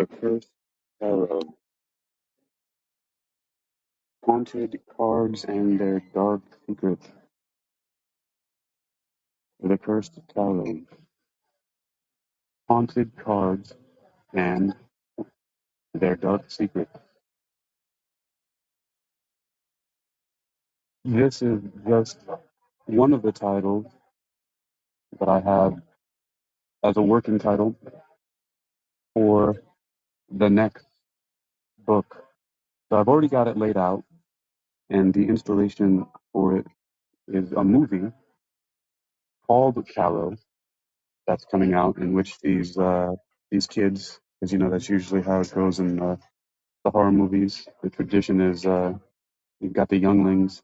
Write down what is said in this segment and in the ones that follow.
The Cursed Tarot, Haunted Cards and Their Dark Secrets. The Cursed Tarot, Haunted Cards and Their Dark Secrets. This is just one of the titles that I have as a working title for the next book. So I've already got it laid out, and the inspiration for it is a movie called Tarot that's coming out, in which these kids, because you know that's usually how it goes in the horror movies. The tradition is you've got the younglings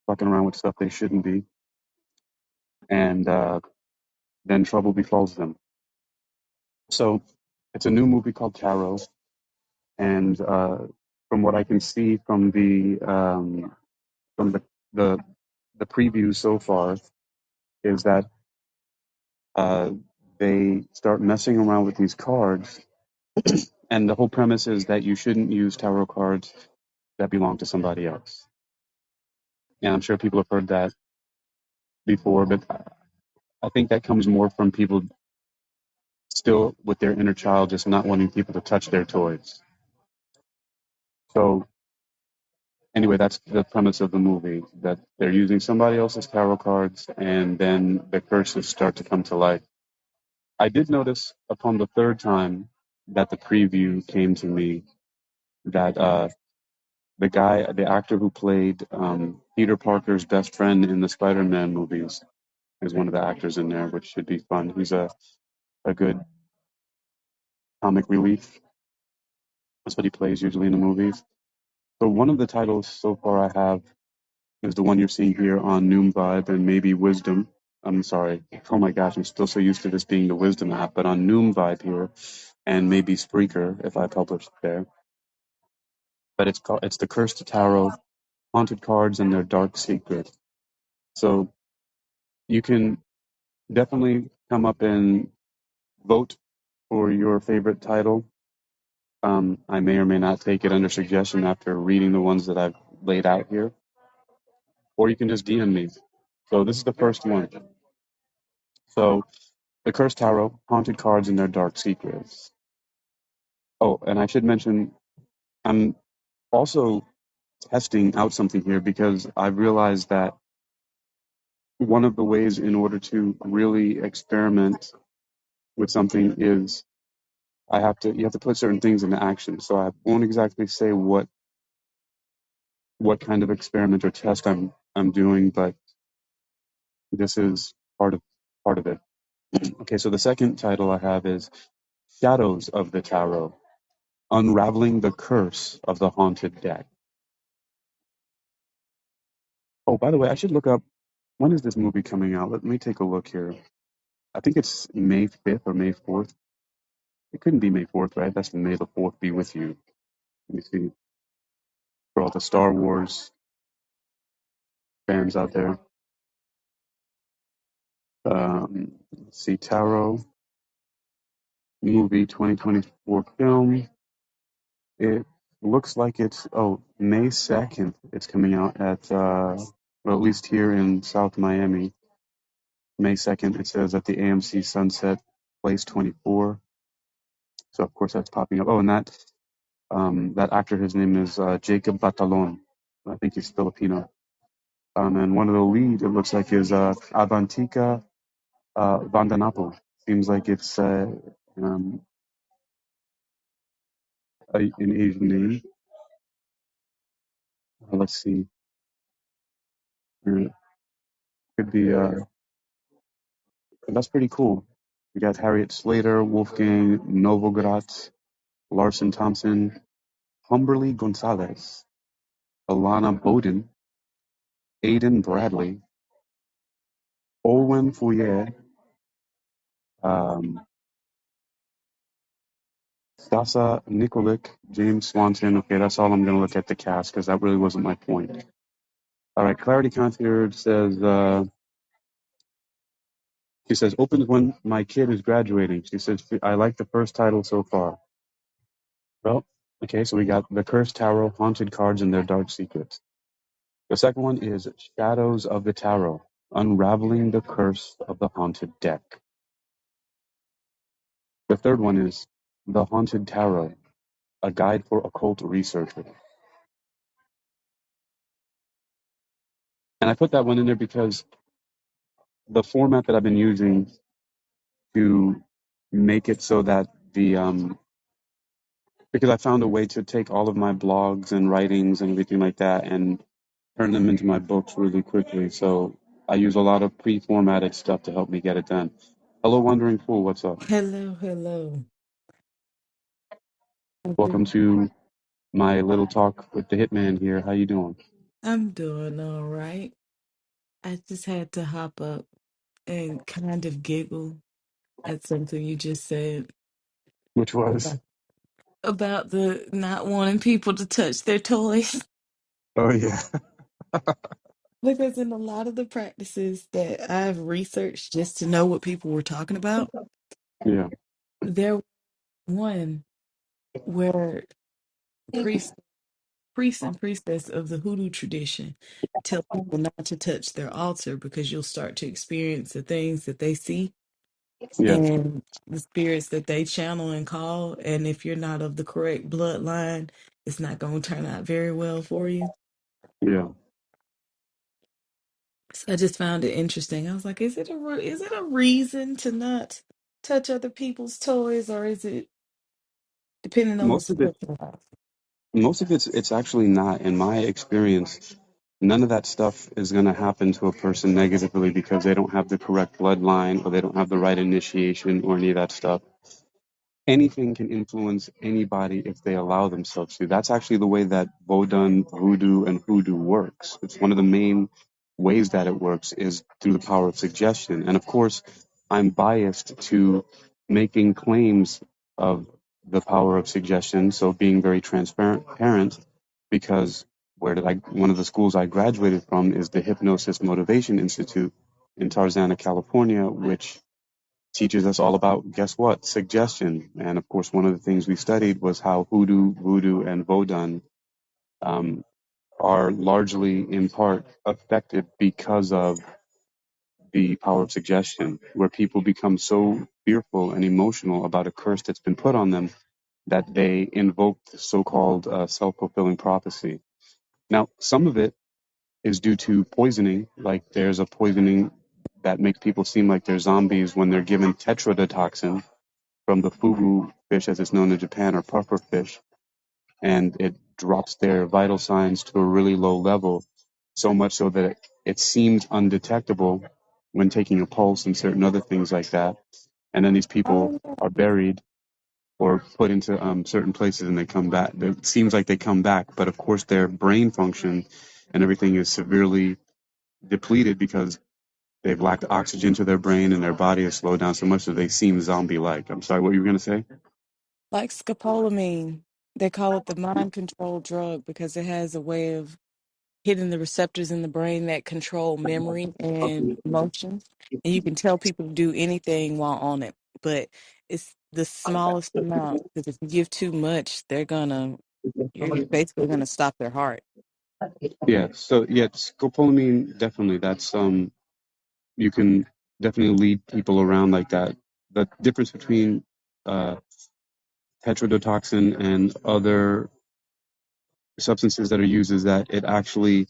fucking around with stuff they shouldn't be, and then trouble befalls them. So it's a new movie called Tarot, and from what I can see from the the preview so far, is that uh, they start messing around with these cards, and the whole premise is that you shouldn't use tarot cards that belong to somebody else. And I'm sure people have heard that before, but I think that comes more from people still with their inner child, just not wanting people to touch their toys. So anyway, that's the premise of the movie, that they're using somebody else's tarot cards, and then the curses start to come to life. I did notice upon the third time that the preview came to me that the actor who played Peter Parker's best friend in the Spider-Man movies, is one of the actors in there, which should be fun. He's a good comic relief. That's what he plays usually in the movies. So one of the titles so far I have is the one you're seeing here on Noom Vibe and maybe Wisdom. I'm sorry. Oh my gosh, I'm still so used to this being the Wisdom app, but on Noom Vibe here and maybe Spreaker if I publish there. But it's the Cursed Tarot, Haunted Cards and Their Dark Secret. So you can definitely come up and vote for your favorite title. I may or may not take it under suggestion after reading the ones that I've laid out here, or you can just DM me. So this is the first one. So the Cursed Tarot, Haunted Cards and Their Dark Secrets. Oh, and I should mention, I'm also testing out something here because I've realized that one of the ways in order to really experiment with something is you have to put certain things into action. So I won't exactly say what kind of experiment or test I'm doing, but this is part of it. Okay, so the second title I have is Shadows of the Tarot: Unraveling the Curse of the Haunted Deck. Oh, by the way, I should look up, when is this movie coming out? Let me take a look here. I think it's May 5th or May 4th. It couldn't be May 4th, right? That's May the 4th be with you. Let me see. For all the Star Wars fans out there. Let's see, Tarot movie 2024 film. It looks like it's May 2nd. It's coming out at well, at least here in South Miami. May 2nd. It says at the AMC Sunset Place 24. So of course that's popping up. Oh, and that actor, his name is Jacob Batalon. I think he's Filipino. And one of the lead, it looks like, is Avantika Vandanapo. Seems like it's an Asian name. Let's see. Could be. That's pretty cool. We got Harriet Slater, Wolfgang Novogratz, Larson Thompson, Humberly Gonzalez, Alana Bowden, Aidan Bradley, Olwen Fouye, Stasa Nikolic, James Swanson. Okay, that's all I'm going to look at the cast because that really wasn't my point. All right, Clarity Concierge says, she says, opens when my kid is graduating. She says, I like the first title so far. Well, okay, so we got the Cursed Tarot, Haunted Cards and Their Dark Secrets. The second one is Shadows of the Tarot, Unraveling the Curse of the Haunted Deck. The third one is The Haunted Tarot, A Guide for Occult Researchers. And I put that one in there because the format that I've been using to make it so that because I found a way to take all of my blogs and writings and everything like that and turn them into my books really quickly. So I use a lot of pre-formatted stuff to help me get it done. Hello, Wandering Fool. What's up? Hello, hello. Welcome to my little talk with the Hitman here. How you doing? I'm doing all right. I just had to hop up and kind of giggle at something you just said Which was? about, about the not wanting people to touch their toys. Oh yeah, Because in a lot of the practices that I've researched just to know what people were talking about, yeah, there was one where priests, priests and priestess of the hoodoo tradition tell people not to touch their altar because you'll start to experience the things that they see yeah, and the spirits that they channel and call. And if you're not of the correct bloodline, it's not going to turn out very well for you. yeah. So I just found it interesting. I was like, is it a reason to not touch other people's toys, or is it depending on the Most of it, spiritual house? it's actually not. In my experience, none of that stuff is going to happen to a person negatively because they don't have the correct bloodline or they don't have the right initiation or any of that stuff. Anything can influence anybody if they allow themselves to. That's actually the way that Vodun, voodoo, and hoodoo works. It's one of the main ways that it works is through the power of suggestion. And of course, I'm biased to making claims of the power of suggestion, so being very transparent, because one of the schools I graduated from is the Hypnosis Motivation Institute in Tarzana, California, which teaches us all about, guess what? Suggestion. And of course, one of the things we studied was how hoodoo, voodoo, and vodun um, are largely, in part, affected because of the power of suggestion, where people become so fearful and emotional about a curse that's been put on them that they invoke the so-called self-fulfilling prophecy. Now, some of it is due to poisoning, like there's a poisoning that makes people seem like they're zombies when they're given tetrodotoxin, from the fugu fish, as it's known in Japan, or puffer fish, and it drops their vital signs to a really low level, so much so that it seems undetectable when taking a pulse and certain other things like that. And then these people Oh, are buried or put into certain places and they come back. It seems like they come back, but of course their brain function and everything is severely depleted because they've lacked oxygen to their brain and their body has slowed down so much that they seem zombie-like. I'm sorry, what you were going to say? like scopolamine. They call it the mind control drug because it has a way of hitting the receptors in the brain that control memory and emotions. And you can tell people to do anything while on it, but it's the smallest amount because if you give too much, you're basically gonna stop their heart. Yeah, so yeah, scopolamine definitely. That's you can definitely lead people around like that. The difference between uh, tetrodotoxin and other substances that are used is that it actually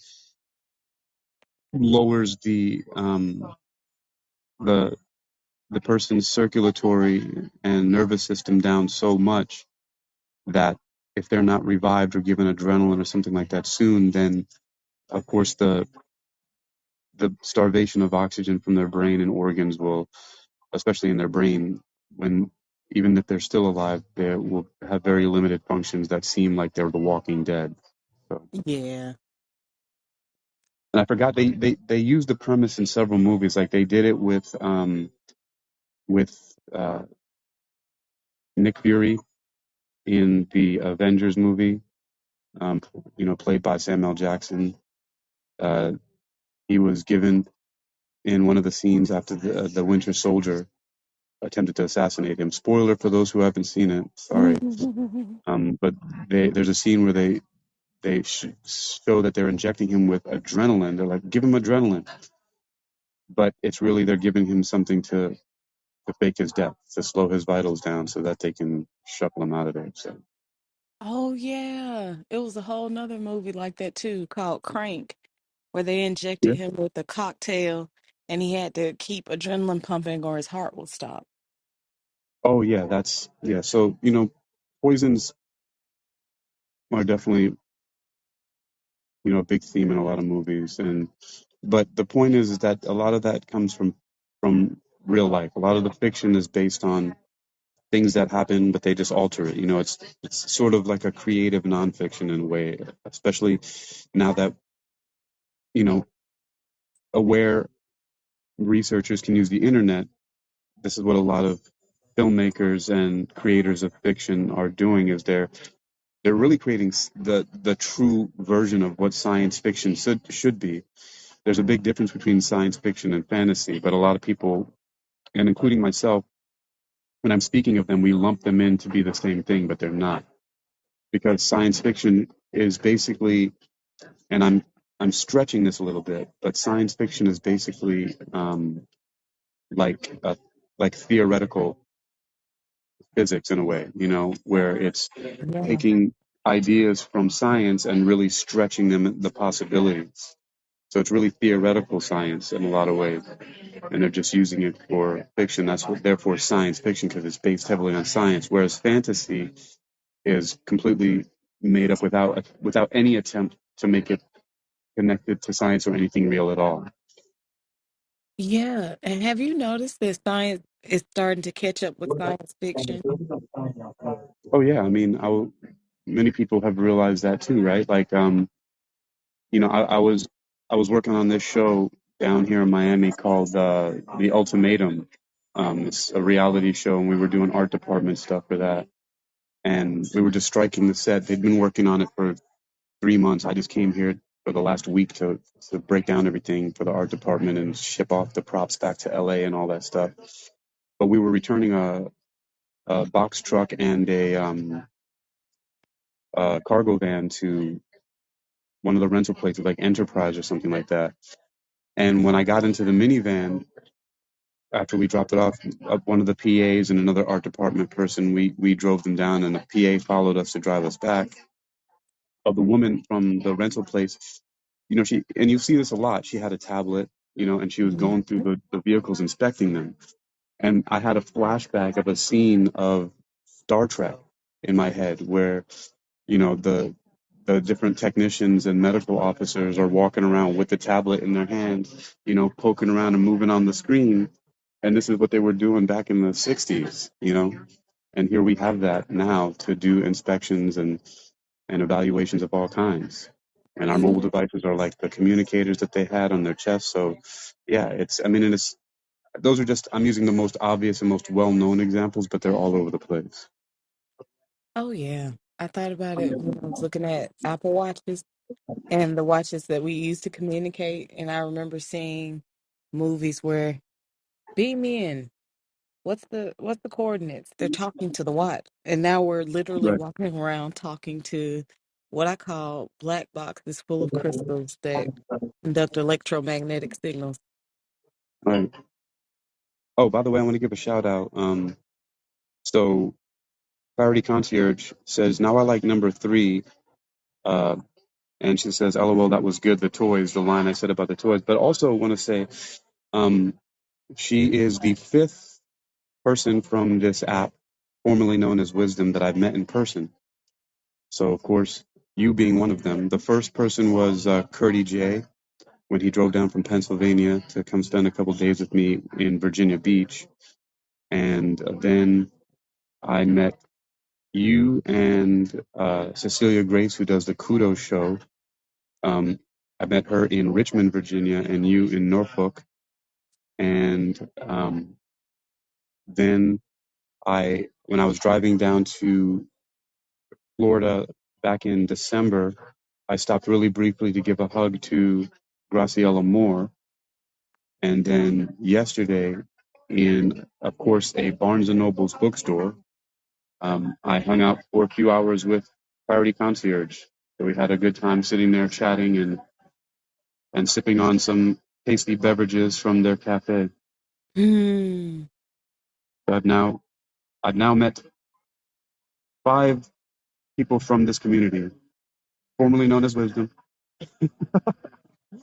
lowers the the person's circulatory and nervous system down so much that if they're not revived or given adrenaline or something like that soon, then of course the starvation of oxygen from their brain and organs will, especially in their brain, when even if they're still alive, they will have very limited functions that seem like they're the Walking Dead. So, Yeah. and I forgot they used the premise in several movies. Like they did it with Nick Fury in the Avengers movie, played by Samuel Jackson. Uh, he was given in one of the scenes after the Winter Soldier. attempted to assassinate him. Spoiler for those who haven't seen it. Sorry. But there's a scene where they show that they're injecting him with adrenaline. They're like, give him adrenaline, but it's really they're giving him something to fake his death, to slow his vitals down, so that they can shuffle him out of there. So Oh yeah, it was a whole nother movie like that too called Crank, where they injected yeah. him with a cocktail and he had to keep adrenaline pumping or his heart will stop. Oh yeah, that's yeah. So poisons are definitely a big theme in a lot of movies, and but the point is that a lot of that comes from real life. A lot of the fiction is based on things that happen, but they just alter it. It's sort of like a creative nonfiction in a way, especially now that you know aware researchers can use the internet. This is what a lot of filmmakers and creators of fiction are doing, is they're really creating the true version of what science fiction should be. There's a big difference between science fiction and fantasy, but a lot of people, and including myself, when I'm speaking of them, we lump them in to be the same thing, but they're not. Because science fiction is basically, and I'm stretching this a little bit, but science fiction is basically like like theoretical physics in a way, where it's Yeah. taking ideas from science and really stretching them the possibilities. So it's really theoretical science in a lot of ways, and they're just using it for fiction. That's what, therefore, science fiction, because it's based heavily on science. Whereas fantasy is completely made up without any attempt to make it connected to science or anything real at all. Yeah, and have you noticed that science is starting to catch up with science fiction? Oh yeah, I mean, many people have realized that too, right? Like, I was working on this show down here in Miami called The Ultimatum. It's a reality show, and we were doing art department stuff for that. And we were just striking the set. They'd been working on it for 3 months. I just came here for the last week to break down everything for the art department and ship off the props back to LA and all that stuff. But we were returning a box truck and a cargo van to one of the rental places, like Enterprise or something like that. And when I got into the minivan, after we dropped it off, one of the PAs and another art department person, we drove them down, and the PA followed us to drive us back. Of the woman from the rental place, and you see this a lot. She had a tablet, and she was Mhm. going through the vehicles, inspecting them. And I had a flashback of a scene of Star Trek in my head where, the different technicians and medical officers are walking around with the tablet in their hand, poking around and moving on the screen. And this is what they were doing back in the 60s, and here we have that now to do inspections and evaluations of all kinds. And our mobile Yeah. devices are like the communicators that they had on their chest. So, yeah, those are just, I'm using the most obvious and most well known examples, but they're all over the place. Oh yeah. I thought about it when I was looking at Apple Watches and the watches that we use to communicate. And I remember seeing movies where beam in. What's the coordinates? They're talking to the watch. And now we're literally Right. walking around talking to what I call black boxes full of crystals that conduct electromagnetic signals. Right. Oh, by the way, I want to give a shout out. So Clarity Concierge says, now I like number 3. Uh, and she says, LOL, that was good. The toys, the line I said about the toys. But also want to say, um, she is the 5th person from this app, formerly known as Wisdom, that I've met in person. So, of course, you being one of them. The first person was Curdy J, when he drove down from Pennsylvania to come spend a couple days with me in Virginia Beach. And then I met you and Cecilia Grace, who does the Kudos show. I met her in Richmond, Virginia, and you in Norfolk. And then when I was driving down to Florida back in December, I stopped really briefly to give a hug to Graciela Moore. And then yesterday, in, of course, a Barnes and Noble's bookstore. I hung out for a few hours with Clarity Concierge. So we had a good time sitting there chatting and sipping on some tasty beverages from their cafe. Hmm. So I've now met 5 people from this community, formerly known as Wisdom,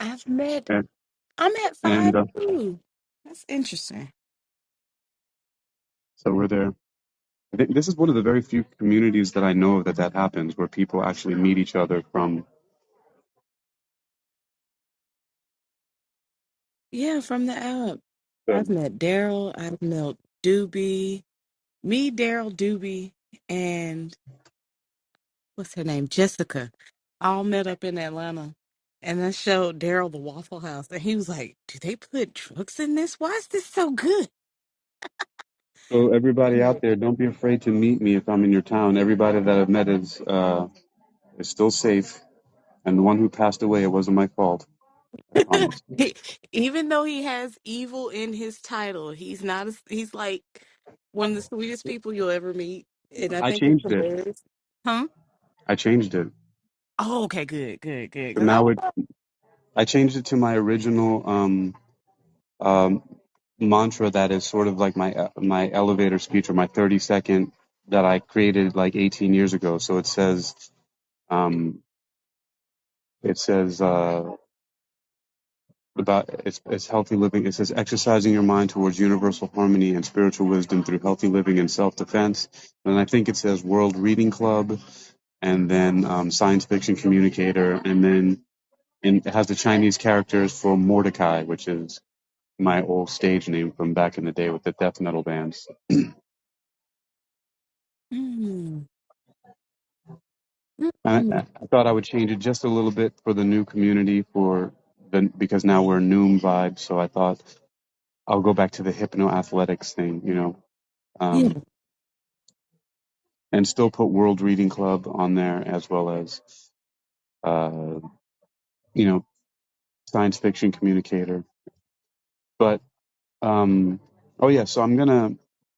I've met, and, I'm at and 5 too. That's interesting. so we're there. I think this is one of the very few communities that I know of that happens, where people actually meet each other from. Yeah, from the app. I've The, met Daryl, I've met Doobie, me, Daryl, Doobie, and what's her name? Jessica. All met up in Atlanta. And I showed Daryl the Waffle House, and he was like, "Do they put drugs in this? Why is this so good?" so everybody I'm out like, there, don't be afraid to meet me if I'm in your town. Everybody that I've met is still safe, and the one who passed away, it wasn't my fault. I promise. he, even though he has evil in his title, he's not. He's like one of the sweetest people you'll ever meet, and I I think it's changed it. hilarious. Huh? I changed it. Oh, okay, good, good, good. So Because I now was I changed it to my original um, mantra that is sort of like my elevator speech, or my 30-second that I created like 18 years ago. So um, it says about it's healthy living. It says exercising your mind towards universal harmony and spiritual wisdom through healthy living and self-defense. And I think it says World Reading Club, and then science fiction communicator, and then it has the Chinese characters for Mordecai, which is my old stage name from back in the day with the death metal bands. mm, I, mm, I thought I would change it just a little bit for the new community, because now we're Noom vibe. So I thought I'll go back to the hypno athletics thing, yeah. um, and still put World Reading Club on there, as well as uh, you know science fiction communicator. But oh yeah, so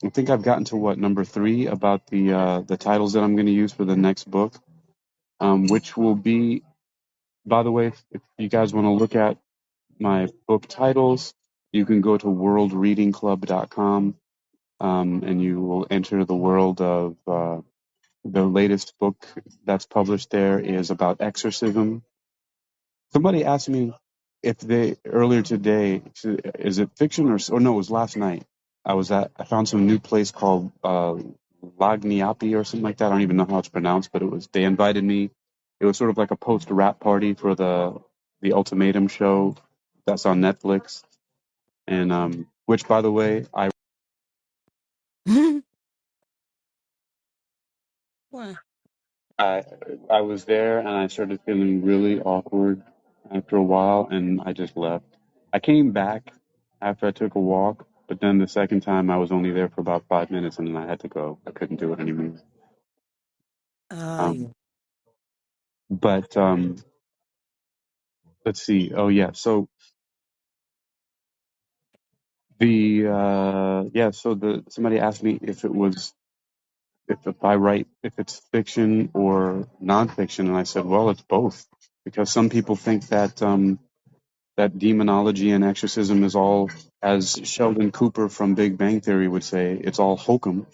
I think I've gotten to what, number 3, about the titles that I'm gonna use for the next book, which will be, by the way, if you guys want to look at my book titles, you can go to worldreadingclub.com, and you will enter the world of the latest book that's published there is about exorcism. Somebody asked me if they earlier today, is it fiction or no, it was last night. I found some new place called Lagniapi or something like that. I don't even know how it's pronounced, but they invited me. It was sort of like a post rap party for the Ultimatum show that's on Netflix, and which, by the way, Why? I I was there and I started feeling really awkward after a while, and I just left. I came back after I took a walk, but then the second time I was only there for about 5 minutes, and then I had to go. I couldn't do it anymore. Yeah. Um, but let's see. Oh yeah, so the somebody asked me if I write, if it's fiction or nonfiction, and I said, well, it's both, because some people think that demonology and exorcism is all, as Sheldon Cooper from Big Bang Theory would say, it's all hokum.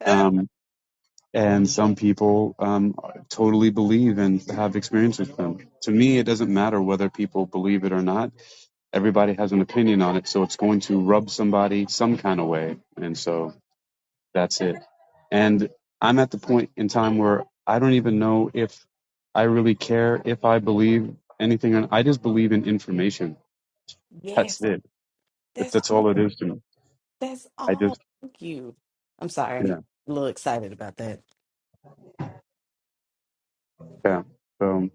Um, and some people totally believe and have experience with them. To me, it doesn't matter whether people believe it or not. Everybody has an opinion on it, so it's going to rub somebody some kind of way. And so that's it. And I'm at the point in time where I don't even know if I really care if I believe anything. I just believe in information. That's Yes, it. that's That's all it all. is to me. That's I all. just, Thank you. I'm sorry. yeah, A little excited about that. yeah. So,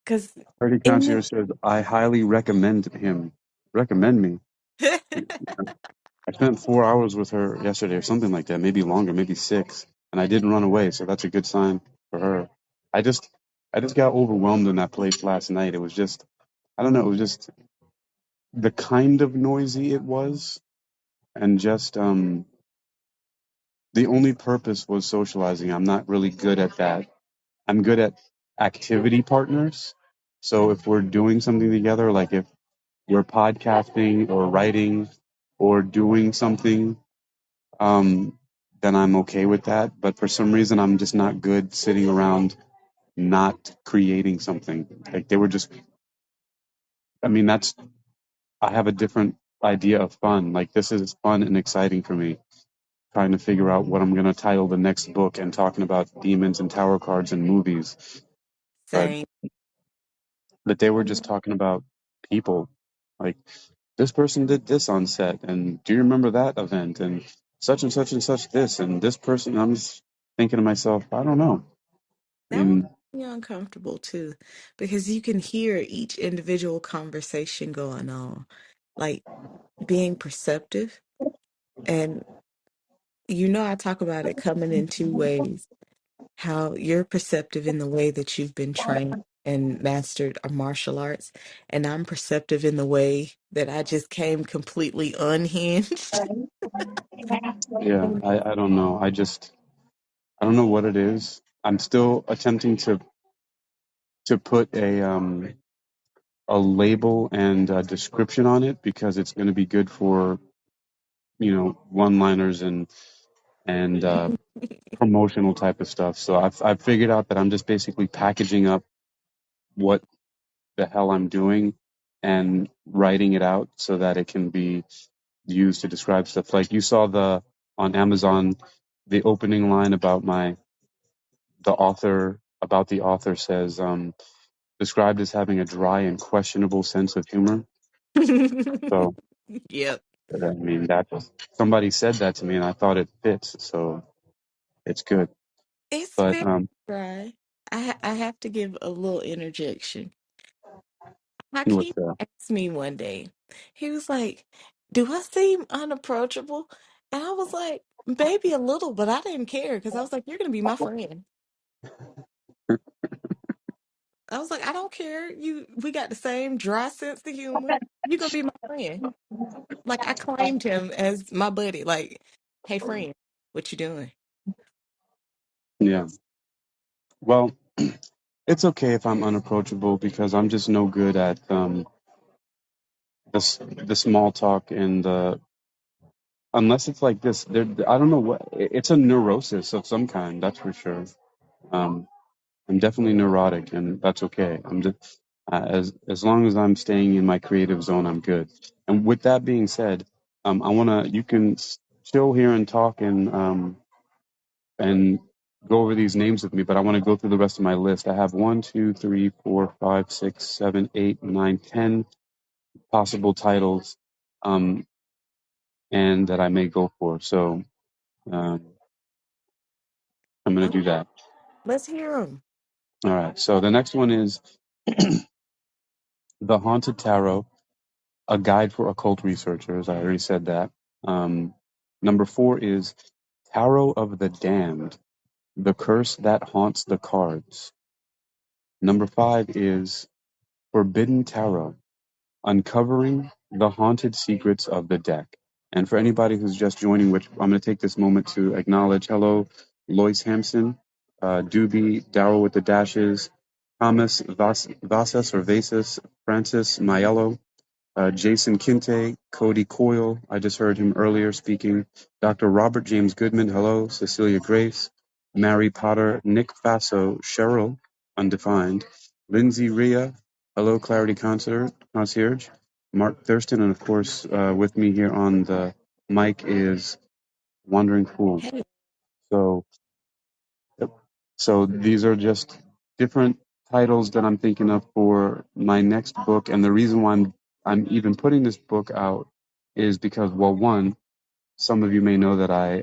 Because Party in Concierge says, I highly recommend him. Recommend me. the I spent 4 hours with her yesterday, or something like that, maybe longer, maybe 6, and I didn't run away, so that's a good sign for her. I just, I just got overwhelmed in that place last night. It was just, I don't know, it was just. the kind of noisy it was, and just the only purpose was socializing. I'm not really good at that. I'm good at activity partners. So if we're doing something together, like if we're podcasting or writing or doing something, um, then I'm okay with that. But for some reason, I'm just not good sitting around not creating something. Like they were just, I mean, I have a different idea of fun. Like this is fun and exciting for me, trying to figure out what I'm going to title the next book and talking about demons and tarot cards and movies. But Same. they were just talking about people. Like this person did this on set, and do you remember that event? And such this, and this person. I'm just thinking to myself, I don't know. I That would mean, make me uncomfortable too, because you can hear each individual conversation going on, like being perceptive. And I talk about it coming in two ways. How you're perceptive in the way that you've been trained and mastered a martial arts, and I'm perceptive in the way that I just came completely unhinged. yeah, I don't know. I don't know what it is. I'm still attempting to put a label and a description on it because it's going to be good for one-liners and promotional type of stuff. So I've figured out that I'm just basically packaging up what the hell I'm doing and writing it out so that it can be used to describe stuff. Like you saw on Amazon, the opening line about the author says, described as having a dry and questionable sense of humor. So Yep. I mean that somebody said that to me and I thought it fits, so it's good. It's But very dry. I have to give a little interjection. what's Hakeem that? asked me one day, he was like, "Do I seem unapproachable?" And I was like, "Maybe a little," but I didn't care because I was like, "You're gonna be my friend." I was like, "I don't care. We got the same dry sense of humor. You're gonna be my friend." Like I claimed him as my buddy. Like, "Hey, friend, what you doing?" Yeah. Well, it's okay if I'm unapproachable because I'm just no good at the small talk and the unless it's like this. I don't know what it's a neurosis of some kind. That's for sure. Um, I'm definitely neurotic, and that's okay. I'm just as long as I'm staying in my creative zone, I'm good. And with that being said, you can chill here and talk and go over these names with me, but I want to go through the rest of my list. I have 10 possible titles, um, and that I may go for. So um, I'm going Oh, to do that. let's hear him. All right. So the next one is The Haunted Tarot, a guide for occult researchers. I already said that. Um, Number 4 is Tarot of the Damned, the curse that haunts the cards. Number 5 is Forbidden Tarot, uncovering the haunted secrets of the deck. And for anybody who's just joining, which I'm going to take this moment to acknowledge, hello, Lois Hampson, Doobie, Daryl with the dashes, Thomas Vasas or Vasas, Francis Maiello, Jason Kinte, Cody Coyle, I just heard him earlier speaking, Dr. Robert James Goodman, hello, Cecilia Grace, Mary Potter, Nick Faso, Cheryl, undefined, Lindsay Ria, hello, Clarity Concierge, Mark Thurston, and of course, with me here on the mic is Wandering Fool. Hey, So, so these are just different titles that I'm thinking of for my next book, and the reason why I'm even putting this book out is because, well, one, some of you may know that I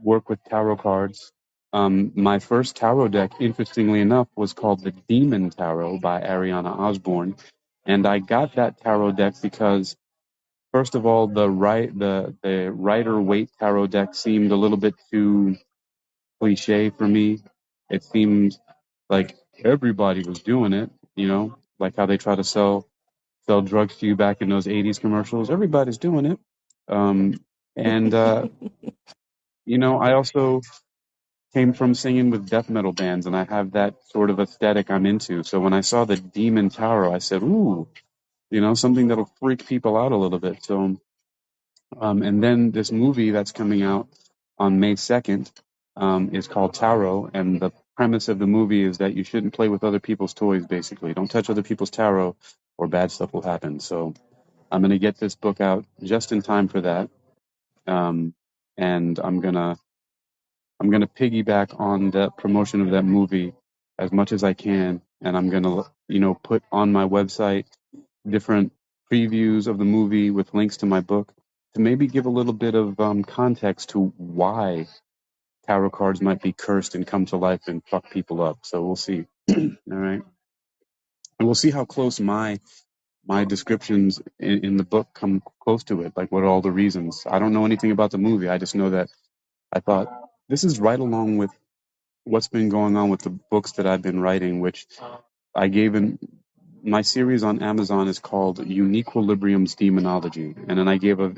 work with tarot cards. My first tarot deck, interestingly enough, was called the Demon Tarot by Ariana Osborne, and I got that tarot deck because, first of all, the Rider Waite tarot deck seemed a little bit too cliche for me. It seemed like everybody was doing it, like how they try to sell sell drugs to you back in those 80s commercials. Everybody's doing it. Um, and, I also came from singing with death metal bands, and I have that sort of aesthetic I'm into. So when I saw the Demon Tarot, I said, ooh, something that'll freak people out a little bit. So, and then this movie that's coming out on May 2nd is called Tarot, and the premise of the movie is that you shouldn't play with other people's toys, basically. Don't touch other people's tarot or bad stuff will happen. So I'm going to get this book out just in time for that. And I'm gonna piggyback on the promotion of that movie as much as I can, and I'm gonna put on my website different previews of the movie with links to my book to maybe give a little bit of context to why tarot cards might be cursed and come to life and fuck people up. So we'll see. All right, and we'll see how close my descriptions in the book come close to it. Like, what are all the reasons? I don't know anything about the movie. I just know that I thought this is right along with what's been going on with the books that I've been writing, which I gave in my series on Amazon is called UniquilibriuM's Demonology. And then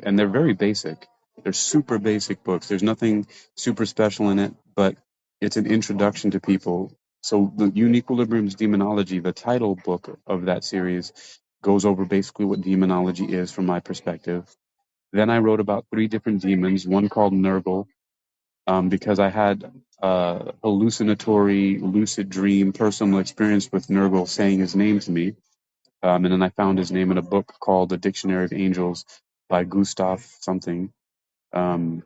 and they're very basic. They're super basic books. There's nothing super special in it, but it's an introduction to people. So the UniquilibriuM's Demonology, the title book of that series, goes over basically what demonology is from my perspective. Then I wrote about 3 different demons, one called Nurgle, because I had hallucinatory, lucid dream, personal experience with Nurgle saying his name to me. And then I found his name in a book called The Dictionary of Angels by Gustav something. Um,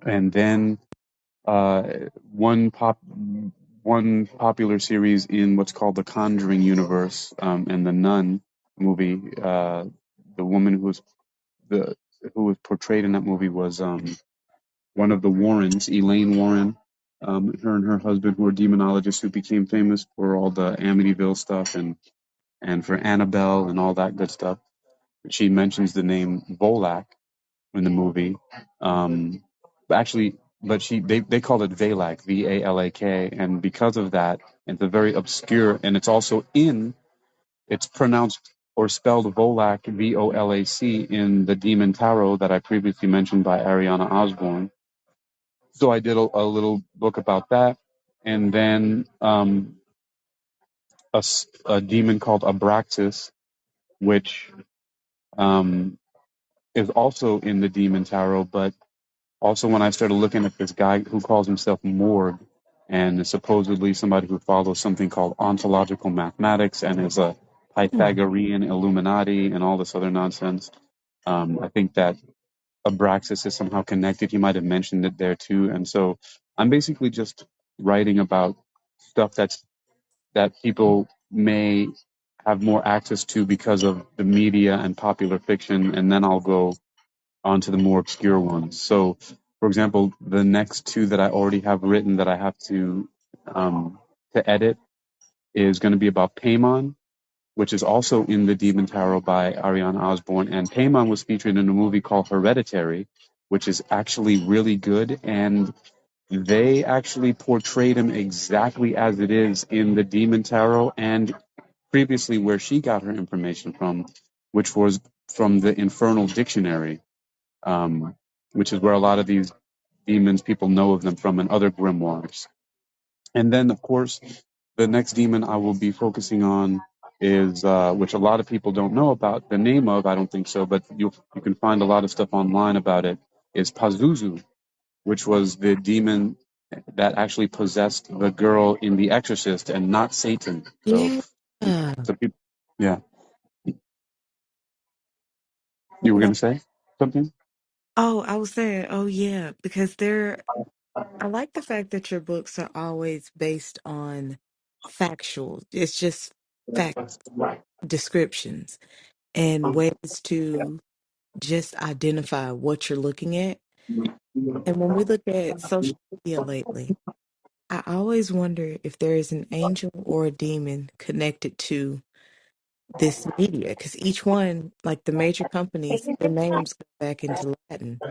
and then uh, one pop one popular series in what's called the Conjuring universe, and the Nun movie. The woman the who was portrayed in that movie was one of the Warrens, Elaine Warren. Her and her husband, who were demonologists, who became famous for all the Amityville stuff and for Annabelle and all that good stuff. She mentions the name Volak in the movie. But actually, they call it Valak, Valak, and because of that, it's a very obscure, and it's pronounced or spelled Volak, Volac, in the Demon Tarot that I previously mentioned by Ariana Osborne. So I did a little book about that, and then a demon called Abraxas, which um, is also in the Demon Tarot. But also, when I started looking at this guy who calls himself Morg, and is supposedly somebody who follows something called ontological mathematics and is a Hmm. Pythagorean Illuminati and all this other nonsense, I think that Abraxas is somehow connected. He might have mentioned it there too. And so I'm basically just writing about stuff that people may have more access to because of the media and popular fiction, and then I'll go on to the more obscure ones. So, for example, the next 2 that I already have written that I have to edit is going to be about Paimon, which is also in the Demon Tarot by Ariana Osborne. And Paimon was featured in a movie called Hereditary, which is actually really good. And they actually portrayed him exactly as it is in the Demon Tarot and previously where she got her information from, which was from the Infernal Dictionary, which is where a lot of these demons, people know of them from in other grimoires. And then, of course, the next demon I will be focusing on is, which a lot of people don't know about the name of, I don't think so, but you can find a lot of stuff online about it, is Pazuzu, which was the demon that actually possessed the girl in The Exorcist and not Satan. So, Yeah. so people, yeah, you were going No. to say something? Oh, I was saying, oh yeah, because I like the fact that your books are always based on factual. It's just fact descriptions and ways to just identify what you're looking at. And when we look at social media lately, I always wonder if there is an angel or a demon connected to this media, because each one, like the major companies, their names go back into Latin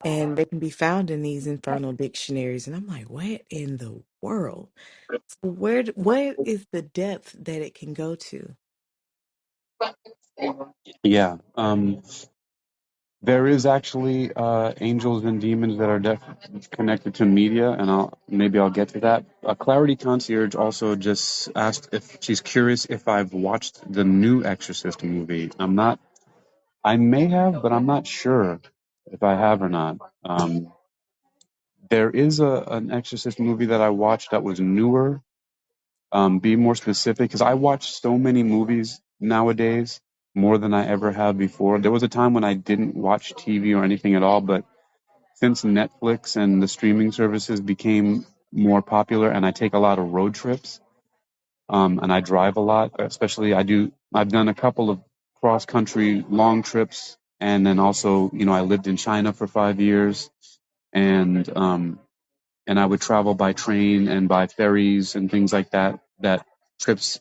and they can be found in these infernal dictionaries. And I'm like, what in the world? So what is the depth that it can go to? Yeah. There is actually angels and demons that are connected to media, and I'll get to that. Clarity Concierge also just asked if she's curious if I've watched the new Exorcist movie. I may have, but I'm not sure if I have or not. There is an Exorcist movie that I watched that was newer. Be more specific, because I watch so many movies nowadays, more than I ever have before. There was a time when I didn't watch TV or anything at all, but since Netflix and the streaming services became more popular, and I take a lot of road trips, and I drive a lot, especially I've done a couple of cross country long trips, and then also, I lived in China for 5 years, and I would travel by train and by ferries and things like that. That trips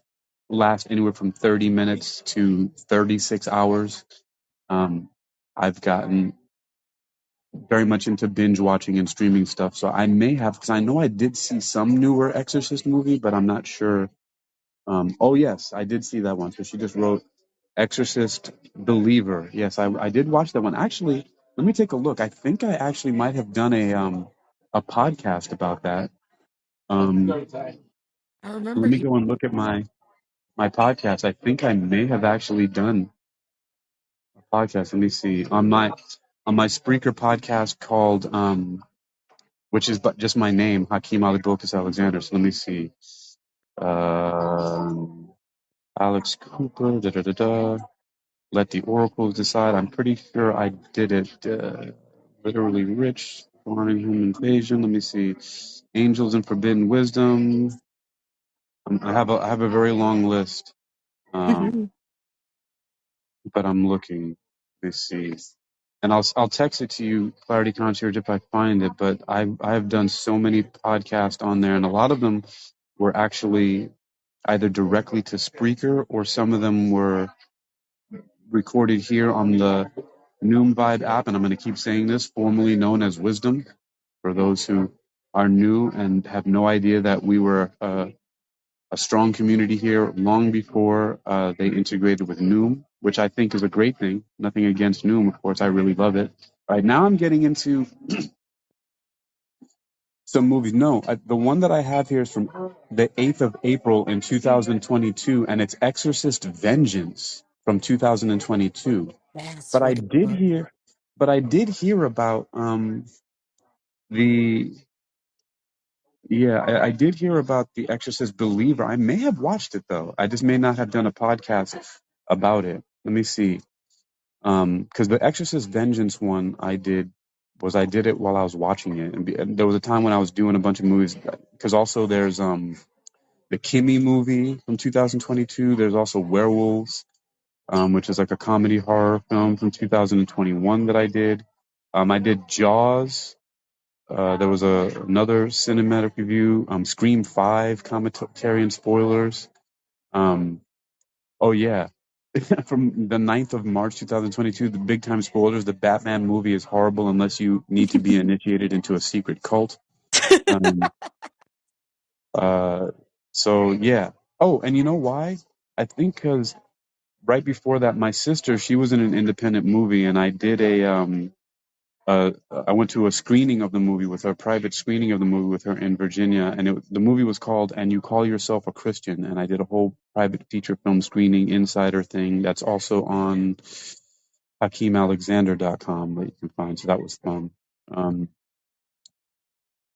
last anywhere from 30 minutes to 36 hours. Um, I've gotten very much into binge watching and streaming stuff, so I may have, because I know I did see some newer Exorcist movie, but I'm not sure. Oh yes, I did see that one. So she just wrote Exorcist Believer. Yes, I did watch that one. Actually, let me take a look. I think I actually might have done a podcast about that. Let I remember me he. go and look at my podcast. I think I may have actually done a podcast. Let me see on my Spreaker podcast called which is but just my name, Hakeem Ali Bokus Alexander. So let me see. Um, Alex Cooper. Da da da da. Let the oracles decide. I'm pretty sure I did it. Literally rich, born in human invasion. Let me see. Angels and forbidden wisdom. I have a very long list. Um, Mhm. but I'm looking. Let me see. And I'll text it to you, Clarity Concierge, if I find it. But I've done so many podcasts on there, and a lot of them were actually either directly to Spreaker, or some of them were recorded here on the Noom Vibe app. And I'm going to keep saying this, formerly known as Wisdom, for those who are new and have no idea that we were a strong community here long before they integrated with Noom, which I think is a great thing. Nothing against Noom, of course. I really love it. All right, now I'm getting into some movies. No, the one that I have here is from the 8th of April in 2022, and it's Exorcist Vengeance from 2022. That's But I what it did was. hear, but I did hear about the yeah, I did hear about the Exorcist Believer. I may have watched it though. I just may not have done a podcast about it. Let me see. Because the Exorcist Vengeance one I did it while I was watching it, and there was a time when I was doing a bunch of movies. Because also there's the Kimmy movie from 2022. There's also Werewolves, which is like a comedy horror film from 2021 that I did. I did Jaws. There was another cinematic review, Scream 5 commentary and spoilers. Um, oh yeah, from the 9th of March 2022, the big time spoilers. The Batman movie is horrible unless you need to be initiated into a secret cult. Um, uh, so yeah. Oh, and you know why? I think because right before that, my sister, she was in an independent movie, and I did I went to a screening of the movie with her, a private screening of the movie with her in Virginia, and the movie was called "And You Call Yourself a Christian," and I did a whole private feature film screening insider thing that's also on HakeemAlexander.com that you can find. So that was fun. Um,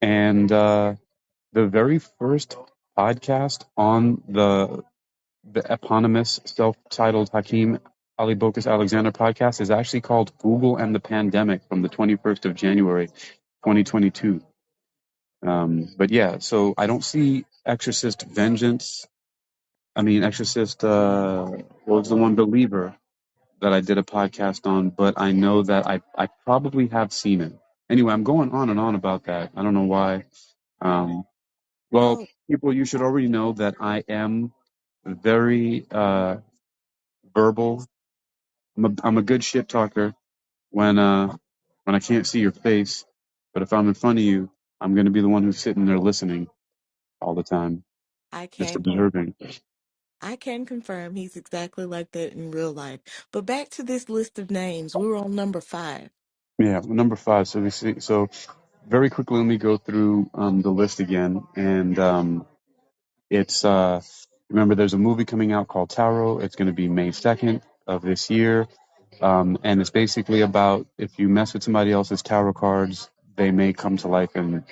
and the very first podcast on the eponymous self-titled Hakeem Ali Bokus Alexander podcast is actually called Google and the Pandemic from the 21st of January, 2022. But yeah, so I don't see Exorcist Vengeance. I mean, Exorcist, what was the one, Believer, that I did a podcast on, but I know that I probably have seen it. Anyway, I'm going on and on about that. I don't know why. Um, well, Oh, people, you should already know that I am very verbal. I'm a good shit talker when I can't see your face, but if I'm in front of you, I'm going to be the one who's sitting there listening all the time, I just came home. observing. I can confirm he's exactly like that in real life. But back to this list of names. We were on number 5. Yeah, number five. So we see. So very quickly, let me go through the list again. And it's remember, there's a movie coming out called Tarot. It's going to be May 2nd of this year. And it's basically about if you mess with somebody else's tarot cards, they may come to life and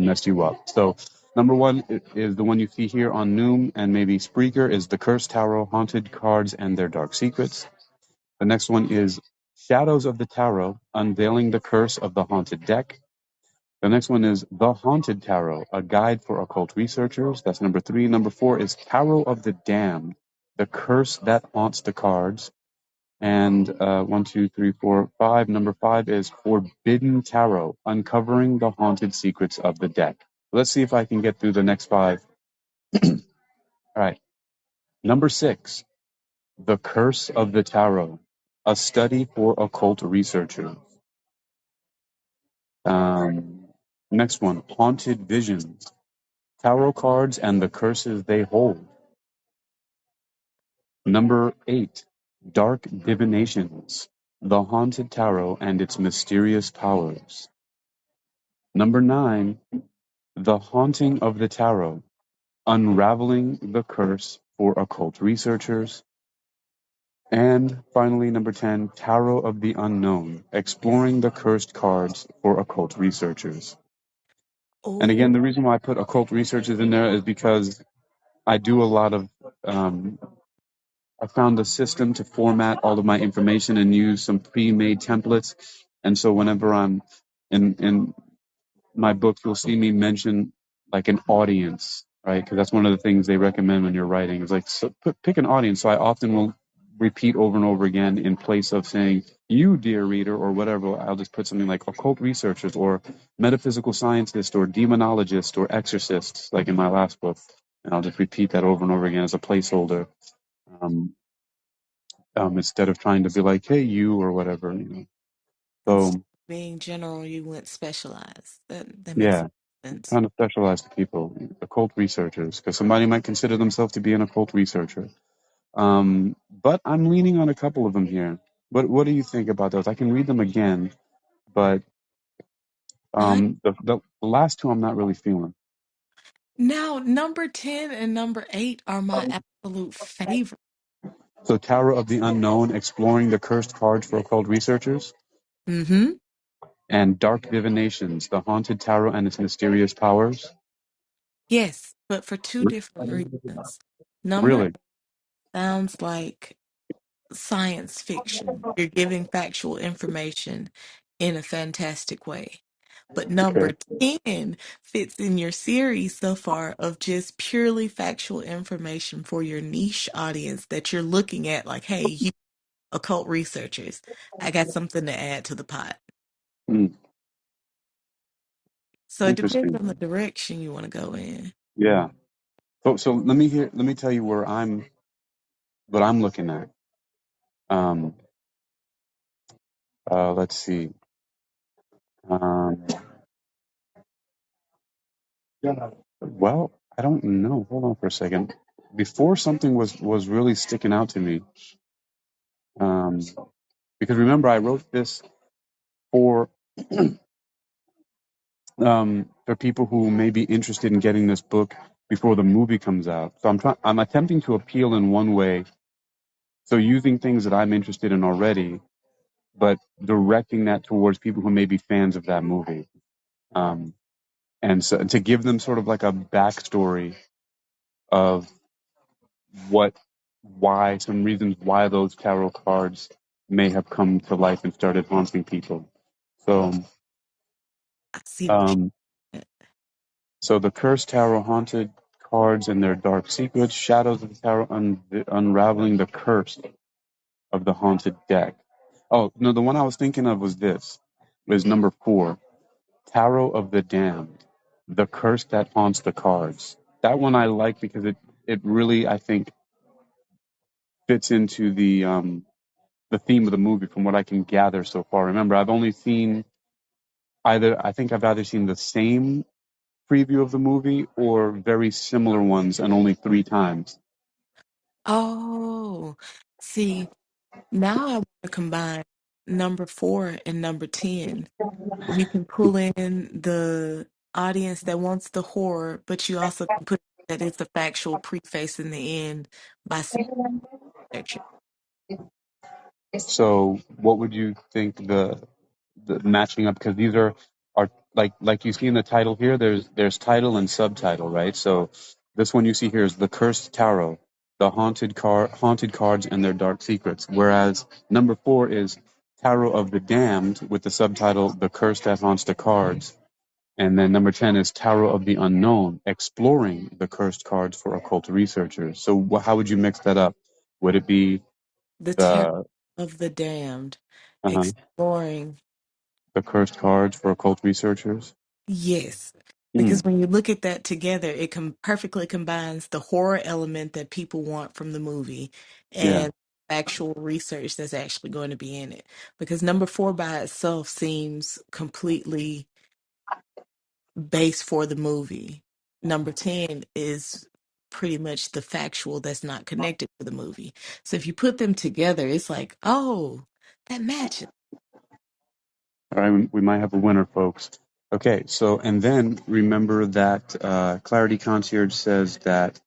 mess you up. So number one is the one you see here on Noom and maybe Spreaker is the Cursed Tarot, Haunted Cards and Their Dark Secrets. The next one is Shadows of the Tarot, Unveiling the Curse of the Haunted Deck. The next one is The Haunted Tarot, a guide for occult researchers. That's number three. Number four is Tarot of the Damned, the curse that haunts the cards. And one, two, three, four, five. Number five is Forbidden Tarot, uncovering the haunted secrets of the deck. Let's see if I can get through the next five. All right. Number six, The Curse of the Tarot, a study for occult researchers. Next one, Haunted Visions, tarot cards and the curses they hold. Number eight, Dark Divinations, the haunted tarot and its mysterious powers. Number nine, The Haunting of the Tarot, unraveling the curse for occult researchers. And finally, number 10, Tarot of the Unknown, exploring the cursed cards for occult researchers. And Oh, again, the reason why I put occult researchers in there is because I do a lot of, I found a system to format all of my information and use some pre-made templates. And so whenever I'm in my book, you'll see me mention like an audience, right? Because that's one of the things they recommend when you're writing is like pick an audience. So I often will repeat over and over again in place of saying you, dear reader, or whatever. I'll just put something like occult researchers or metaphysical scientists or demonologists or exorcists, like in my last book. And I'll just repeat that over and over again as a placeholder, um, instead of trying to be like, hey, you, or whatever. instead So of being general, you went specialized. That makes yeah. sense. Kind of specialized people, occult researchers, because somebody might consider themselves to be an occult researcher. But I'm leaning on a couple of them here. What do you think about those? I can read them again, but I the last two I'm not really feeling. Now number 10 and number 8 are my absolute favorite. So Tower of the Unknown, exploring the cursed cards for occult researchers, Mm-hmm. and Dark Divinations, the haunted tarot and its mysterious powers. Yes, but for two different reasons. Number Really? sounds like science fiction. You're giving factual information in a fantastic way. But Okay. number 10 fits in your series so far of just purely factual information for your niche audience that you're looking at like, hey, you occult researchers, I got something to add to the pot. Hmm, So it depends interesting. on the direction you want to go in. Yeah. So let me tell you where what I'm looking at. Um, let's see. Um, well, I don't know. Hold on for a second. Before something was really sticking out to me. Um, because remember, I wrote this for for people who may be interested in getting this book before the movie comes out. So I'm attempting to appeal in one way. So using things that I'm interested in already, but directing that towards people who may be fans of that movie. Um, and so to give them sort of like a backstory of what, why, some reasons why those tarot cards may have come to life and started haunting people. So, I see what um, you so the cursed tarot, haunted cards and their dark secrets, shadows of the tarot, unraveling the curse of the haunted deck. Oh no, the one I was thinking of was this. Was number four, Tarot of the Damned, the curse that haunts the cards. That one I like because it really, I think, fits into the theme of the movie from what I can gather so far. Remember, I've only seen I think I've either seen the same preview of the movie or very similar ones and only three times. Oh, see, now I want to combine number 4 and number 10. You can pull in the audience that wants the horror, but you also can put that it's a factual preface in the end by section. So, what would you think the matching up? Because these are like you see in the title here. There's title and subtitle, right? So, this one you see here is the Cursed Tarot, the haunted cards and their dark secrets. Whereas number 4 is Tarot of the Damned with the subtitle The Curse That Haunts the Cards. And then number 10 is Tarot of the Unknown, exploring the cursed cards for occult researchers. So how would you mix that up? Would it be The Terror the of the Damned, uh exploring. the cursed cards for occult researchers? Yes, Hmm. because when you look at that together, it perfectly combines the horror element that people want from the movie Yeah. and actual research that's actually going to be in it. Because number 4 by itself seems completely based for the movie. Number 10 is pretty much the factual that's not connected to the movie. So if you put them together, it's like, oh, that matches. All right. We might have a winner, folks. Okay. So and then remember that Clarity Concierge says that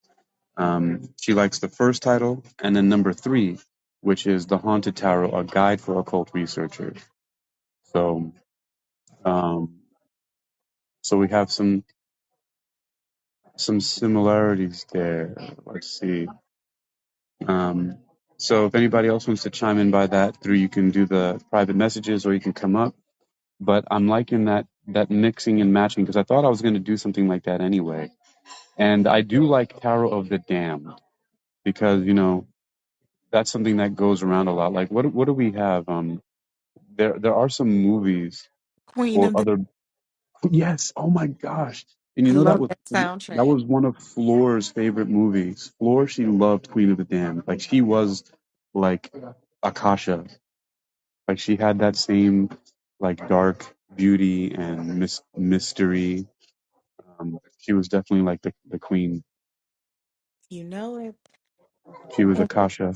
she likes the first title and then number 3, which is the Haunted Tarot, a guide for occult researchers. So um, so we have some similarities there. Let's see. Um, so if anybody else wants to chime in by that through, you can do the private messages or you can come up. But I'm liking that mixing and matching because I thought I was going to do something like that anyway. And I do like Tarot of the Damned because that's something that goes around a lot. Like what do we have? There are some movies Queen or of the other. Yes. Oh my gosh. And I that love was that soundtrack. one of Floor's favorite movies. Floor, she loved Queen of the Damned. Like she was like Akasha. Like she had that same like dark beauty and mystery. She was definitely like the queen. You know it. She was And Akasha.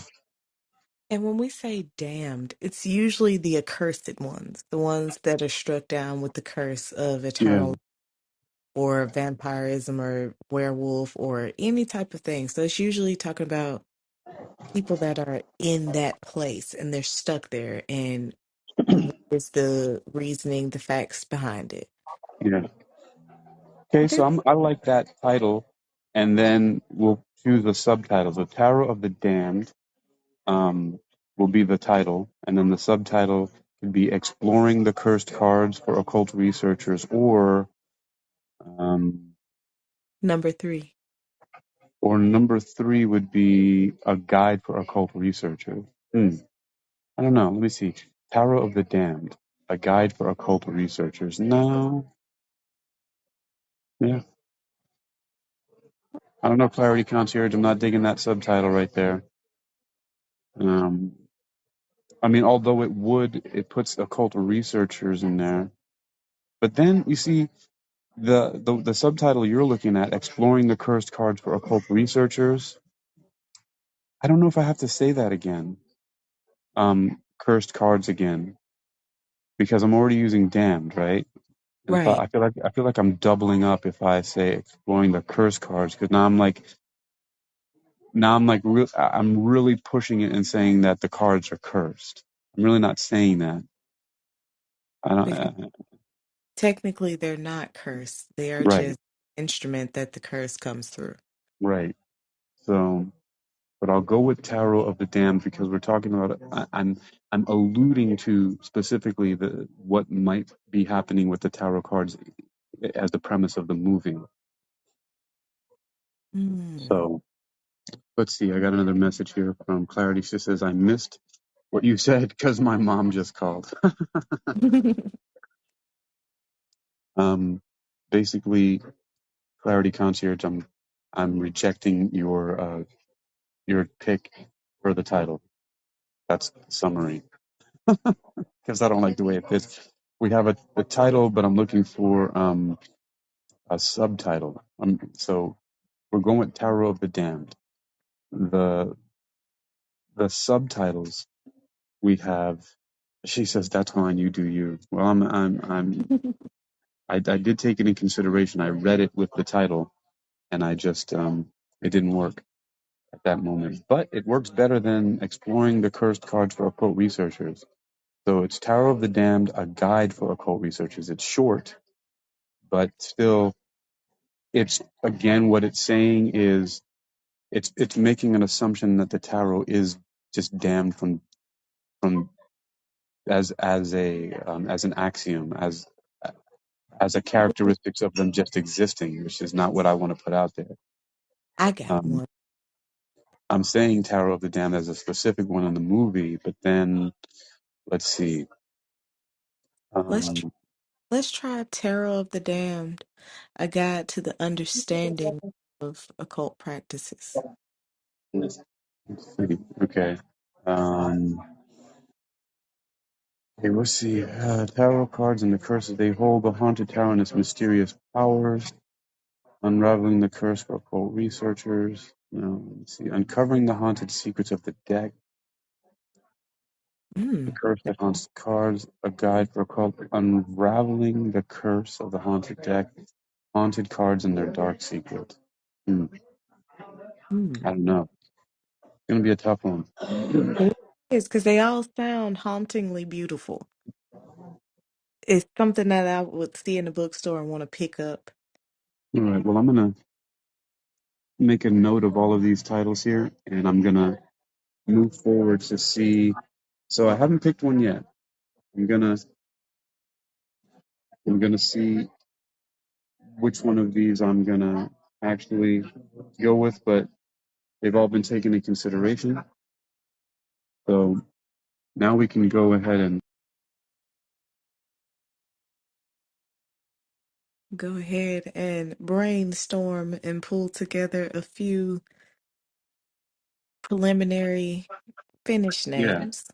and when we say damned, it's usually the accursed ones, the ones that are struck down with the curse of Yeah. eternal or vampirism or werewolf or any type of thing. So it's usually talking about people that are in that place and they're stuck there. And what is the reasoning, the facts behind it? Yeah. Okay, Okay. so I like that title, and then we'll choose the subtitles. The Tarot of the Damned will be the title, and then the subtitle could be Exploring the Cursed Cards for Occult Researchers, um, Number 3. or number 3 would be A Guide for Occult Researchers. I don't know. Let me see. Tarot of the Damned, A Guide for Occult Researchers. No, yeah, I don't know. Clarity Concierge. I'm not digging that subtitle right there. Um, I mean, although it puts occult researchers in there, but then you see the subtitle you're looking at, exploring the cursed cards for occult researchers. I don't know if I have to say that again. Cursed cards again because I'm already using damned, right? And if Right. I feel like I'm doubling up if I say exploring the cursed cards because I'm really pushing it and saying that the cards are cursed. I'm really not saying that. I don't. Because technically they're not cursed. They are Right, just instrument that the curse comes through. right. So. But I'll go with Tarot of the Damned because we're talking about. I'm alluding to specifically the what might be happening with the tarot cards as the premise of the movie. Hmm. So let's see. I got another message here from Clarity. She says I missed what you said because my mom just called. um, basically, Clarity Concierge. I'm rejecting your pick for the title. That's the summary. Because I don't like the way it fits. We have a title, but I'm looking for a subtitle. So we're going with Tarot of the Damned. The the subtitles we have. She says, "That's fine. You do you." Well, I did take it in consideration. I read it with the title, and I just it didn't work at that moment. But it works better than exploring the cursed cards for occult researchers. So it's Tarot of the Damned, a guide for occult researchers. It's short, but still, it's again what it's saying is it's making an assumption that the tarot is just damned from as an axiom as a characteristics of them just existing, which is not what I want to put out there. I got Um, one. I'm saying Tarot of the Damned as a specific one in the movie, but then let's see. Let's Um, let's try Tarot of the Damned, a guide to the understanding of occult practices. let's see. Okay. Um, okay, let's see. Tarot cards and the curses they hold. The haunted tarot and its mysterious powers. Unraveling the curse for occult researchers. No, let's see. Uncovering the haunted secrets of the deck. The Mm. curse that haunts the cards. A guide for occult. Unraveling the curse of the haunted deck. Haunted cards and their dark secrets. Hmm. Mm. I don't know. It's gonna be a tough one. It is because they all sound hauntingly beautiful. It's something that I would see in the bookstore and want to pick up. All right. Well, I'm gonna make a note of all of these titles here, and I'm gonna move forward to see. So I haven't picked one yet. I'm gonna see which one of these I'm gonna actually go with, but they've all been taken into consideration. So now we can go ahead and Go ahead and brainstorm and pull together a few preliminary finish yeah, names.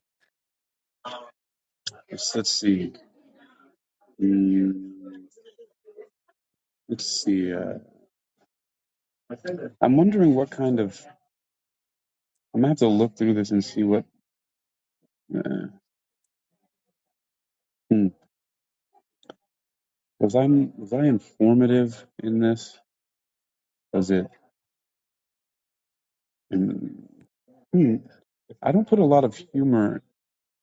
let's see. Mm, let's see. I'm wondering what kind of. I'm gonna have to look through this and see what. Uh, hmm, was I informative in this? Was it? In, hmm, I don't put a lot of humor,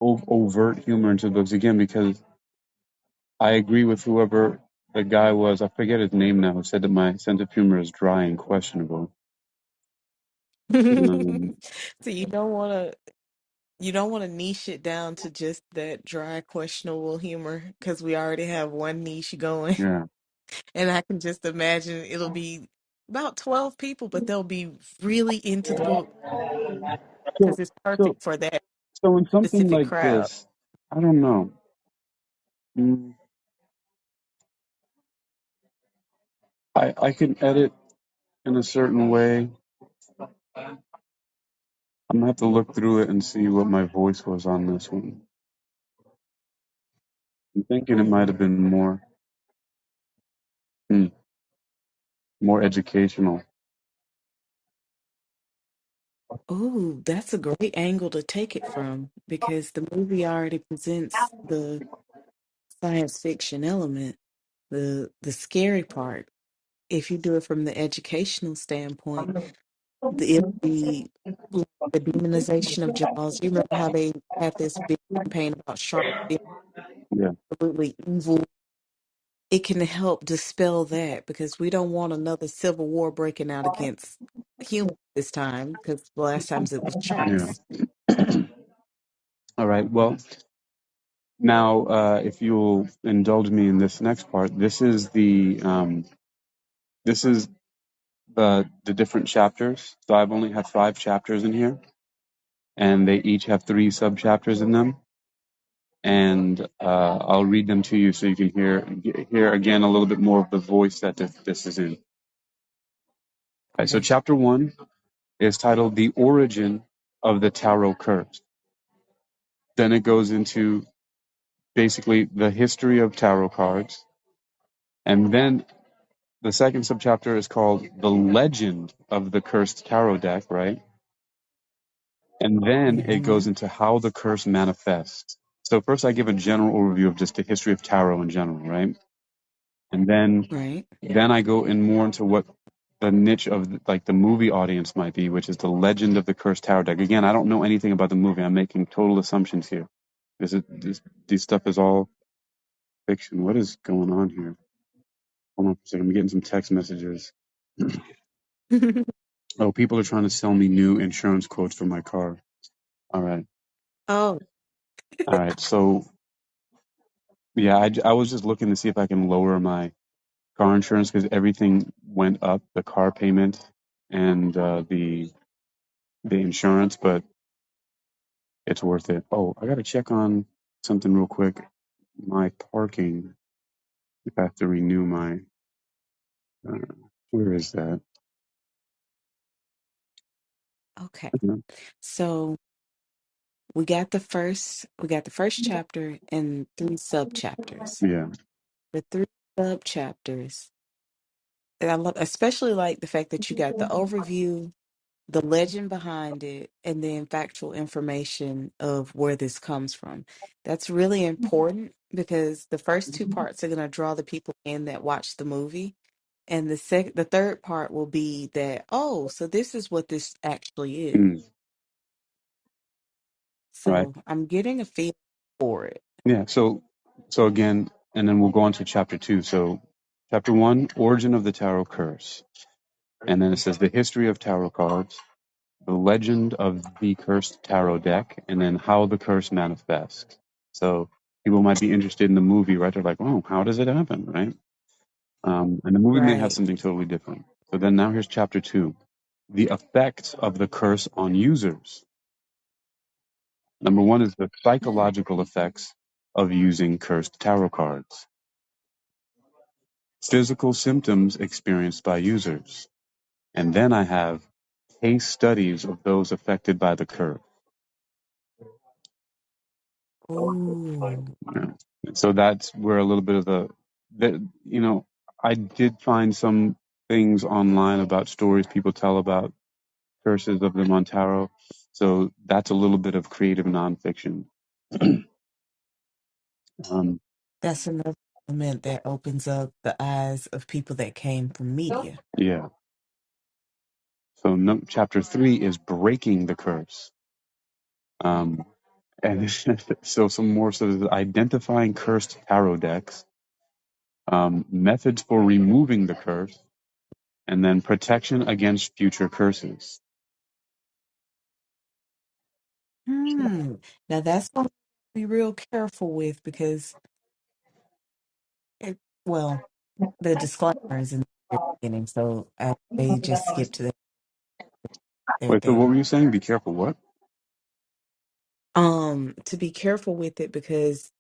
overt humor into books again because I agree with whoever the guy was. I forget his name now. Who said that my sense of humor is dry and questionable. Um, So you don't want to niche it down to just that dry, questionable humor because we already have one niche going. yeah. And I can just imagine it'll be about 12 people, but they'll be really into the book So because it's so perfect for that so in something specific like crowd. this, I don't know. Mm, I can edit in a certain way. I'm gonna have to look through it and see what my voice was on this one. I'm thinking it might have been hmm, more educational. Oh, that's a great angle to take it from because the movie already presents the science fiction element, the scary part. If you do it from the educational standpoint, it'll be like the demonization of Jaws. You remember how they had this big campaign about sharks being Yeah, absolutely evil? It can help dispel that because we don't want another civil war breaking out against humans this time because the last times it was yeah. sharks. All right. Well, now if you'll indulge me in this next part, this is the different chapters. So I've only have 5 chapters in here, and they each have 3 sub-chapters in them. And I'll read them to you so you can hear again a little bit more of the voice that this is in. All right, so Okay. chapter 1 is titled "The Origin of the Tarot Curse." Then it goes into basically the history of tarot cards, and then the second subchapter is called "The Legend of the Cursed Tarot Deck," right? And then it Mm-hmm. goes into how the curse manifests. So first I give a general overview of just the history of tarot in general, right? And Right. then I go in more into what the niche of like the movie audience might be, which is the legend of the cursed tarot deck. Again, I don't know anything about the movie. I'm making total assumptions here. This stuff is all fiction. What is going on here? Hold on for a second. I'm getting some text messages. Oh, people are trying to sell me new insurance quotes for my car. All right. Oh, All right. So yeah, I was just looking to see if I can lower my car insurance because everything went up, the car payment and the insurance, but it's worth it. Oh, I got to check on something real quick. My parking, if I have to renew my, uh, where is that? okay. Uh, So we got the first chapter and three sub chapters. Yeah. The three sub chapters, and I love, especially like the fact that you got the overview, the legend behind it, and then factual information of where this comes from. That's really important because the first two parts are going to draw the people in that watch the movie, and the third part will be that, oh, so this is what this actually is. Mm, right. So I'm getting a feel for it. Yeah. So again, and then we'll go on to chapter two. So chapter one, origin of the tarot curse. And then it says the history of tarot cards, the legend of the cursed tarot deck, and then how the curse manifests. So people might be interested in the movie, right? They're like, oh, how does it happen, right? And the movie may have Right. something totally different. So then now here's chapter two, the effects of the curse on users. Number one is the Hmm. psychological effects of using cursed tarot cards. Physical symptoms experienced by users. And then I have case studies of those affected by the curse. Ooh, Yeah. So that's where a little bit of you know, I did find some things online about stories people tell about curses of the Montaro. So that's a little bit of creative nonfiction. um, that's another element that opens up the eyes of people that came from media. yeah. So no, chapter three is breaking the curse. Um, and so some more sort of identifying cursed tarot decks, methods for removing the curse, and then protection against future curses. Hmm. Now that's something to be real careful with because it, well, the disclaimer is in the very beginning, so I may just skip to their Wait, so what thing. were you saying? Be careful. What? To be careful with it because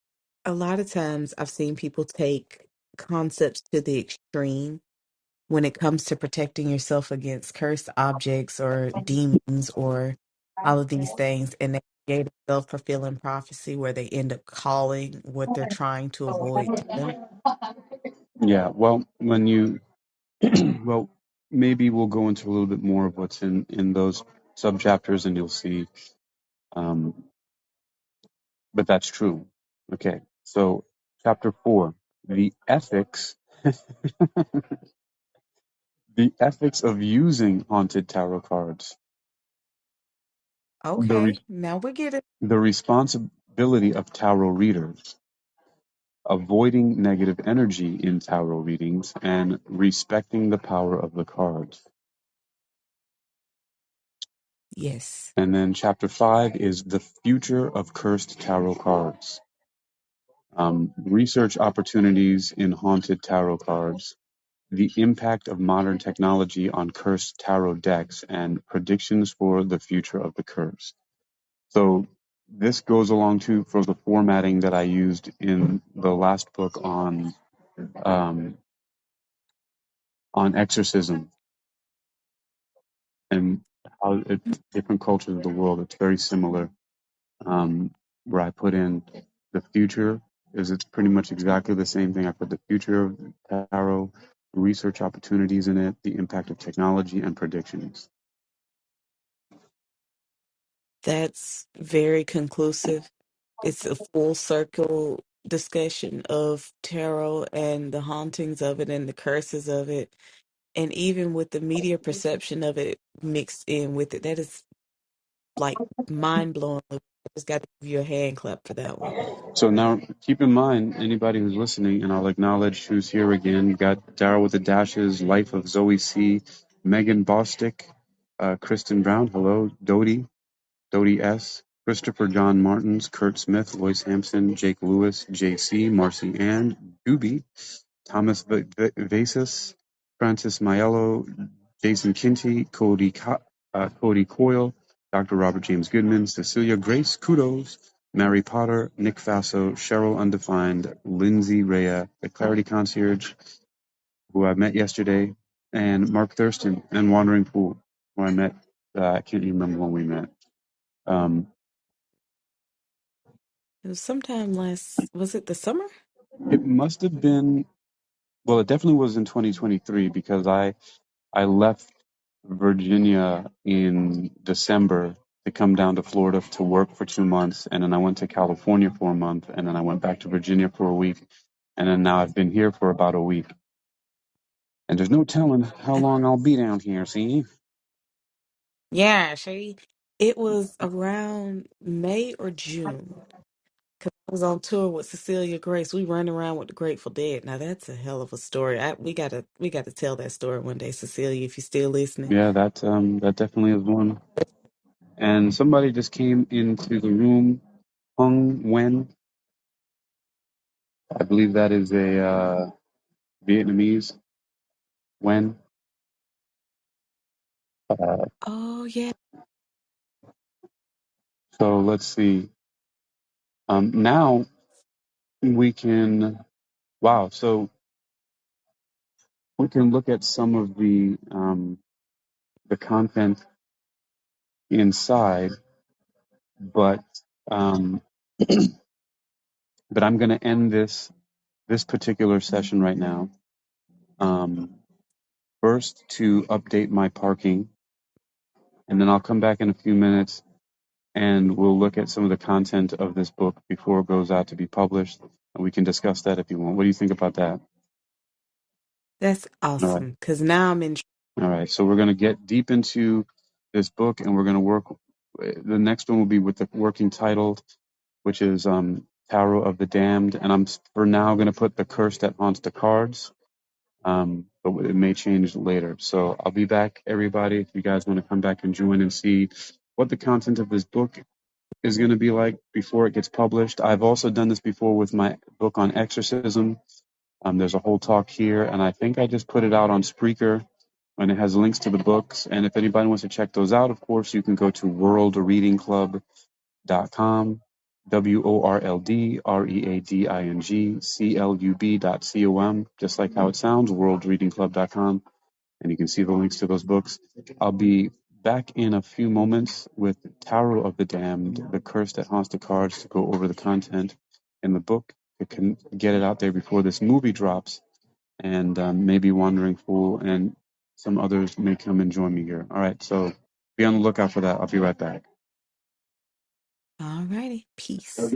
a lot of times I've seen people take concepts to the extreme when it comes to protecting yourself against cursed objects or demons or all of these things, and they create a self-fulfilling prophecy where they end up calling what they're trying to avoid to them. Yeah. Well, when you, well, maybe we'll go into a little bit more of what's in those subchapters, and you'll see. Um, but that's true. Okay. So chapter four, the ethics, the ethics of using haunted tarot cards. The Okay, now we get it. the responsibility of tarot readers, avoiding negative energy in tarot readings, and respecting the power of the cards. Yes. And then chapter 5 is the future of cursed tarot cards. Research opportunities in haunted tarot cards, the impact of modern technology on cursed tarot decks, and predictions for the future of the curse. So this goes along too for the formatting that I used in the last book um, on exorcism and how different cultures of the world. It's very similar. Where I put in the future is it's pretty much exactly the same thing. I put the future of tarot, research opportunities in it, the impact of technology, and predictions. That's very conclusive. It's a full circle discussion of tarot and the hauntings of it and the curses of it. And even with the media perception of it mixed in with it, that is like mind blowing. I just got to give you a hand clap for that one. So now keep in mind, anybody who's listening, and I'll acknowledge who's here again. You got Daryl with the Dashes, Life of Zoe C, Megan Bostick, Kristen Brown, hello, Dodie S, Christopher John Martins, Kurt Smith, Lois Hampson, Jake Lewis, JC, Marcy Ann, Doobie, Thomas Vasas, Francis Maiello, Jason Kinty, Cody Coyle, Dr. Robert James Goodman, Cecilia Grace Kudos, Mary Potter, Nick Faso, Cheryl Undefined, Lindsay Rea, the Clarity Concierge, who I met yesterday, and Mark Thurston, and Wandering Pool, who I met. I can't even remember when we met. Um, It was sometime last, was it the summer? it must have been, well, it definitely was in 2023 because I left Virginia in December to come down to Florida to work for 2 months, and then I went to California for a month, and then I went back to Virginia for a week, and then now I've been here for about a week. And there's no telling how long I'll be down here, see? Yeah, it was around May or June. Cause I was on tour with Cecilia Grace. We run around with the Grateful Dead. Now that's a hell of a story. We gotta tell that story one day, Cecilia, if you're still listening. Yeah, that definitely is one. And somebody just came into the room, Hung Wen. I believe that is a Vietnamese Wen. Uh, Oh yeah. so let's see. Now we can. Wow. So we can look at some of the content inside, but um, but I'm going to end this particular session right now. First to update my parking, and then I'll come back in a few minutes and we'll look at some of the content of this book before it goes out to be published, and we can discuss that if you want. What do you think about that? That's All right. awesome. Cause now I'm in. All right. So we're going to get deep into this book, and we're going to work. The next one will be with the working title, which is Tarot of the Damned, and I'm for now going to put The Curse That Haunts the Cards, but it may change later. So I'll be back, everybody, if you guys want to come back and join and see what the content of this book is going to be like before it gets published. I've also done this before with my book on exorcism. There's a whole talk here, and I think I just put it out on Spreaker, and it has links to the books. And if anybody wants to check those out, of course, you can go to worldreadingclub.com, WORLDREADINGCLUB.com, just like how it sounds, worldreadingclub.com, and you can see the links to those books. I'll be back in a few moments with Tarot of the Damned, The Curse That Haunts the Cards, to go over the content in the book to get it out there before this movie drops, and maybe Wandering Fool and some others may come and join me here. All right, so be on the lookout for that. I'll be right back. All righty. Peace.